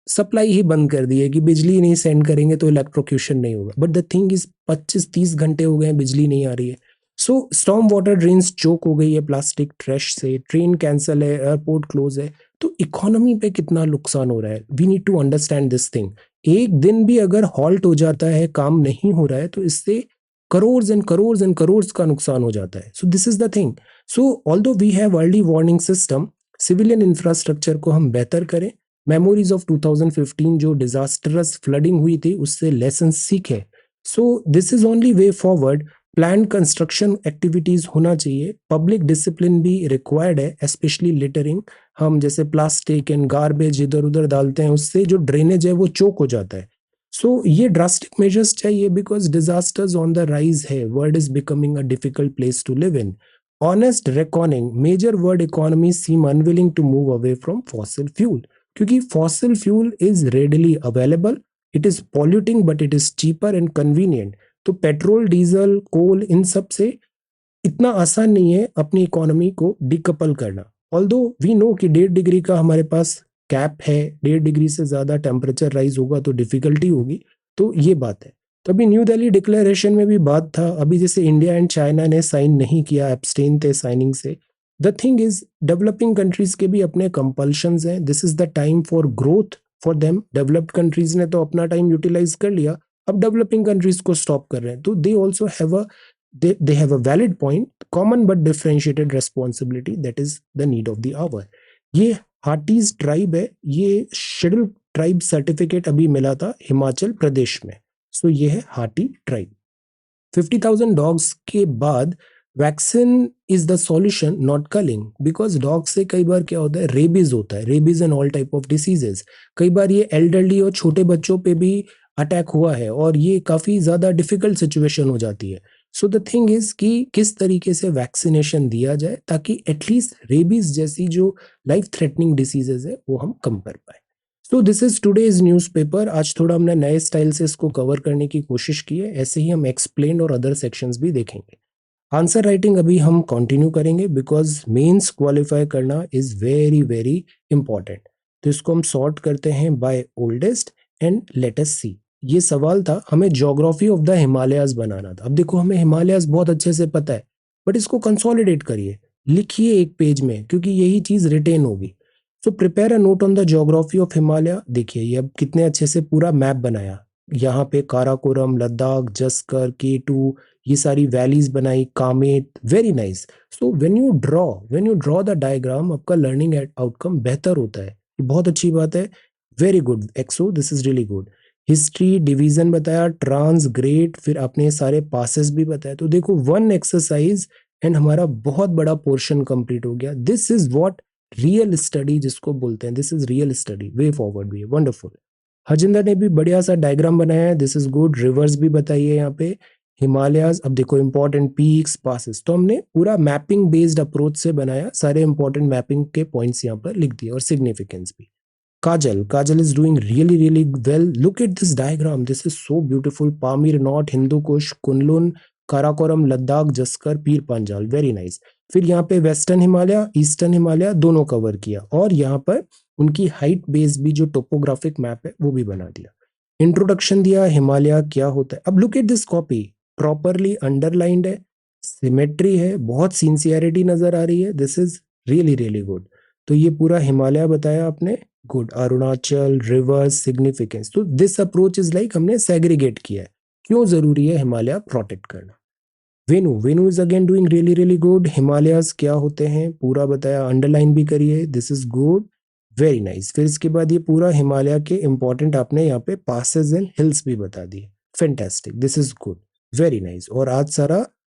सप्लाई ही बंद कर दी है कि बिजली नहीं सेंड करेंगे तो इलेक्ट्रोक्यूशन नहीं होगा। बट द थिंग इज 25-30 घंटे हो गए हैं बिजली नहीं आ रही है। So storm water drains choke हो गई है प्लास्टिक ट्रैश से, ट्रेन कैंसिल है, एयरपोर्ट क्लोज है। तो इकोनॉमी पे कितना नुकसान हो रहा है, we need to understand this thing. एक दिन भी अगर हॉल्ट हो जाता है, काम नहीं हो रहा है, तो इससे करोड़ एंड करोड़ एंड करोड़ का नुकसान हो जाता है। So this is the thing. So although we have early warning system, civilian infrastructure को हम बेहतर करें। मेमोरीज ऑफ 2015 जो डिजास्टरस फ्लडिंग हुई थी, उससे लेसन सीखे। सो this is only way forward. Plan construction activities होना चाहिए, पब्लिक डिसिप्लिन भी रिक्वायर्ड है, स्पेशली लिटरिंग। हम जैसे प्लास्टिक एंड गार्बेज इधर उधर डालते हैं, उससे जो ड्रेनेज है वो चोक हो जाता है। सो ये ड्रास्टिक मेजर्स चाहिए, because disasters on the rise है, world is becoming a difficult place to live in. Honest recording, major world economy seem unwilling to move away from fossil fuel, क्योंकि fossil fuel is readily available, it is polluting but it is cheaper and convenient. तो petrol, diesel, coal, इन सब से इतना आसान नहीं है अपनी इकोनॉमी को डिकपल करना। ऑल्दो वी नो कि 1.5 डिग्री का हमारे पास कैप है, 1.5 डिग्री से ज्यादा टेम्परेचर राइज होगा तो डिफिकल्टी होगी, तो ये बात है। तो अभी न्यू दिल्ली डिक्लेरेशन में भी बात था, अभी जैसे इंडिया एंड चाइना ने साइन नहीं किया, एब्सटेन थे साइनिंग से। The thing is developing countries के भी अपने कंपल्शंस हैं, this is the time for growth for them. Developed countries ने तो अपना टाइम यूटिलाइज कर लिया, अब डेवलपिंग कंट्रीज को स्टॉप कर रहे हैं, तो they also have a they have a valid point, common but differentiated responsibility, that is the need of the hour। ये हाटीज ट्राइब है, ये शेड्यूल ट्राइब सर्टिफिकेट अभी मिला था हिमाचल प्रदेश में, सो ये है हाटी ट्राइब। 50,000 डॉग्स के बाद vaccine is the solution not culling, because dog से कई बार क्या होता है, रेबीज होता है, rabies and all type of diseases. कई बार ये एल्डरली और छोटे बच्चों पे भी अटैक हुआ है और ये काफी ज्यादा डिफिकल्ट सिचुएशन हो जाती है। सो द थिंग इज कि किस तरीके से वैक्सीनेशन दिया जाए ताकि एटलीस्ट रेबीज जैसी जो लाइफ थ्रेटनिंग डिसीजेज है वो हम कम कर पाए। सो दिस इज टुडेज न्यूज़पेपर। आज थोड़ा हमने नए स्टाइल से इसको कवर करने की कोशिश की है, ऐसे ही हम एक्सप्लेन और अदर सेक्शंस भी देखेंगे। आंसर राइटिंग अभी हम कंटिन्यू करेंगे बिकॉज मेंस क्वालिफाई करना इज वेरी वेरी इंपॉर्टेंट। तो इसको हम सॉर्ट करते हैं by oldest and let us see. ये सवाल था, हमें ज्योग्राफी ऑफ द हिमालयाज बनाना था। अब देखो हमें हिमालयाज बहुत अच्छे से पता है, बट इसको कंसोलिडेट करिए, लिखिए एक पेज में, क्योंकि यही चीज रिटेन होगी। So prepare a note on the geography of Himalaya. देखिए ये अब कितने अच्छे से पूरा मैप बनाया, यहाँ पे काराकोरम, लद्दाख, जस्कर, K2, ये सारी वैलीज बनाई, Kamet, very nice. So when you draw the diagram, आपका लर्निंग आउटकम बेहतर होता है, ये बहुत अच्छी बात है। वेरी गुड एक्सो, this is really good. History, division बताया, ट्रांस, ग्रेट, फिर आपने सारे पासेस भी बताया। तो देखो वन एक्सरसाइज एंड हमारा बहुत बड़ा पोर्शन कंप्लीट हो गया। This is what real study जिसको बोलते हैं, this is real study, way forward भी है, वंडरफुल। हजिंदर ने भी बढ़िया सा डायग्राम बनाया है, दिस इज गुड। रिवर्स भी बताइए यहाँ पे, हिमालयाज। अब देखो इंपॉर्टेंट पीक्स, पासेस, तो हमने पूरा मैपिंग बेस्ड अप्रोच से बनाया, सारे इंपॉर्टेंट मैपिंग के पॉइंट्स यहाँ पर लिख दिए और सिग्निफिकेंस भी। Kajal is doing really really well, look at this diagram, this is so beautiful. Pamir knot, Hindu Kush, Kunlun, Karakoram, Ladakh, Zanskar, Pir Panjal, very nice. फिर यहाँ पे वेस्टर्न हिमालय, ईस्टर्न हिमालय दोनों कवर किया, और यहाँ पर उनकी हाइट बेस्ड भी जो टोपोग्राफिक मैप है वो भी बना दिया। इंट्रोडक्शन दिया, हिमालय क्या होता है। अब look at this copy, properly underlined है, सिमेट्री है, बहुत सिंसियरिटी नजर आ रही है, this is really really good. तो ये पूरा हिमालय बताया आपने, गुड। अरुणाचल, रिवर्स, सिग्निफिकेंस, तो दिस अप्रोच इज लाइक हमने सेग्रीगेट किया है, क्यों जरूरी है हिमालय प्रोटेक्ट करना। Venu is again doing really really good. Himalayas क्या होते हैं पूरा बताया, अंडरलाइन भी करिए, this is good, very nice. फिर इसके बाद ये पूरा हिमालय के इंपॉर्टेंट आपने यहाँ पे पासेस एंड हिल्स भी बता दिए, fantastic, this is good, very nice. और आज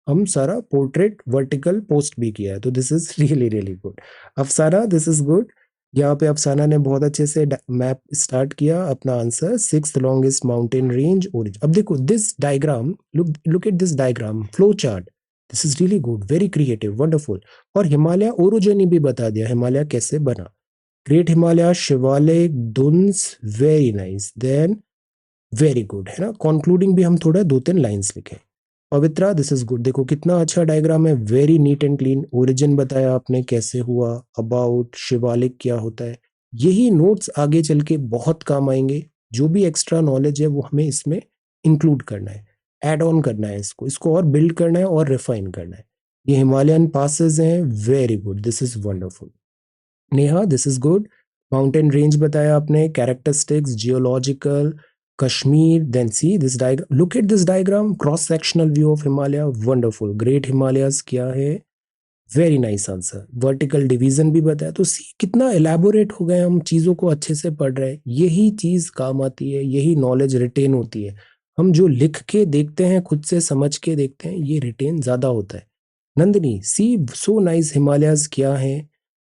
हम सारा पोर्ट्रेट वर्टिकल पोस्ट भी किया है, तो this is really really good. अफसाना, दिस इज गुड। यहाँ पे अफसाना ने बहुत अच्छे से मैप स्टार्ट किया, अपना answer 6th longest mountain range origin. अब देखो this diagram, look at this diagram, flow chart, this is really good, very creative, wonderful. और हिमालय ओरिजिन भी बता दिया, हिमालय कैसे बना। Great Himalaya, Shivalik, duns, very nice, then very good, है ना। कंक्लूडिंग भी हम थोड़ा 2-3 लाइंस लिखे। पवित्रा, दिस इज गुड, देखो कितना अच्छा डायग्राम है, very neat and clean. Origin बताया आपने कैसे हुआ, अबाउट, शिवालिक क्या होता है। यही नोट्स आगे चल के बहुत काम आएंगे, जो भी एक्स्ट्रा नॉलेज है वो हमें इसमें इंक्लूड करना है, ऐड ऑन करना है, इसको और बिल्ड करना है और रिफाइन करना है। ये हिमालयन पासेस हैं, very good, this is wonderful. Neha, this is good. Mountain range बताया आपने, characteristics, geological, Kashmir, then see this diagram, look at this diagram, cross sectional view of Himalaya, wonderful. Great Himalayas क्या है, very nice answer. Vertical division भी बताया, तो सी कितना elaborate हो गए, हम चीजों को अच्छे से पढ़ रहे हैं, यही चीज काम आती है, यही नॉलेज रिटेन होती है। हम जो लिख के देखते हैं, खुद से समझ के देखते हैं, ये रिटेन ज्यादा होता है। नंदिनी, सी सो नाइस, हिमालयाज क्या है,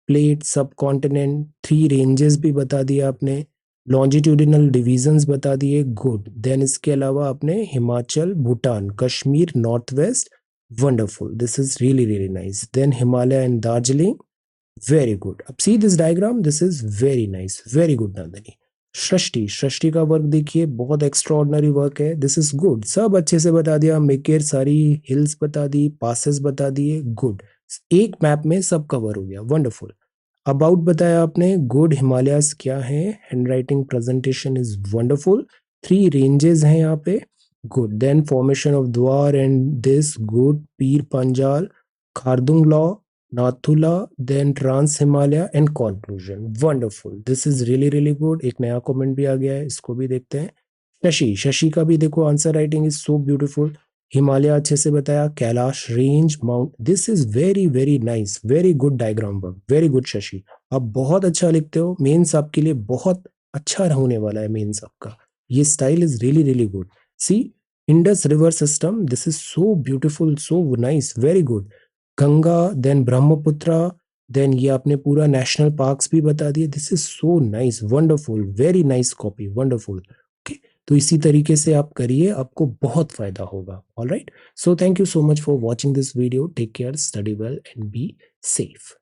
प्लेट, सब कॉन्टिनेंट, 3 रेंजेस भी बता दिया आपने, लॉन्जिट्यूडिनल डिवीजंस बता दिए, गुड। देन इसके अलावा आपने Himachal, Bhutan, Kashmir, north west, wonderful, this is really really nice. Then Himalaya and Darjeeling, very good. अब see this diagram, this is very nice, very good Nandini. Srishti, Srishti का वर्क देखिए, बहुत एक्स्ट्राऑर्डिनरी वर्क है, दिस इज गुड, सब अच्छे से बता दिया, मेकेर सारी हिल्स बता दी, पासेस बता दिए, गुड, एक मैप में सब कवर हो गया, वंडरफुल। अबाउट बताया आपने, गुड, हिमालयास क्या है, handwriting presentation is wonderful, 3 ranges हैं यहाँ पे, good, then formation of Duars and this, good, Pir Panjal, Khardung La, Nathula, then trans Himalaya and conclusion, wonderful, this is really really good. एक नया कमेंट भी आ गया है, इसको भी देखते हैं। शशि, शशि का भी देखो, answer writing is so beautiful, Himalaya अच्छे से बताया, Kailash range, mount, this is very very nice, very good diagram work, very good Shashi, आप बहुत अच्छा लिखते हो, मेंस आपके लिए बहुत अच्छा होने वाला है, मेंस आपका, ये style is really really good. See, Indus river system, this is so beautiful, so nice, very good. Ganga, then Brahmaputra, then ये आपने पूरा नेशनल पार्क्स भी बता दिए, this is so nice, wonderful, very nice copy, wonderful. Okay, तो इसी तरीके से आप करिए, आपको बहुत फायदा होगा। All right, so thank you so much for watching this video, take care, study well and be safe.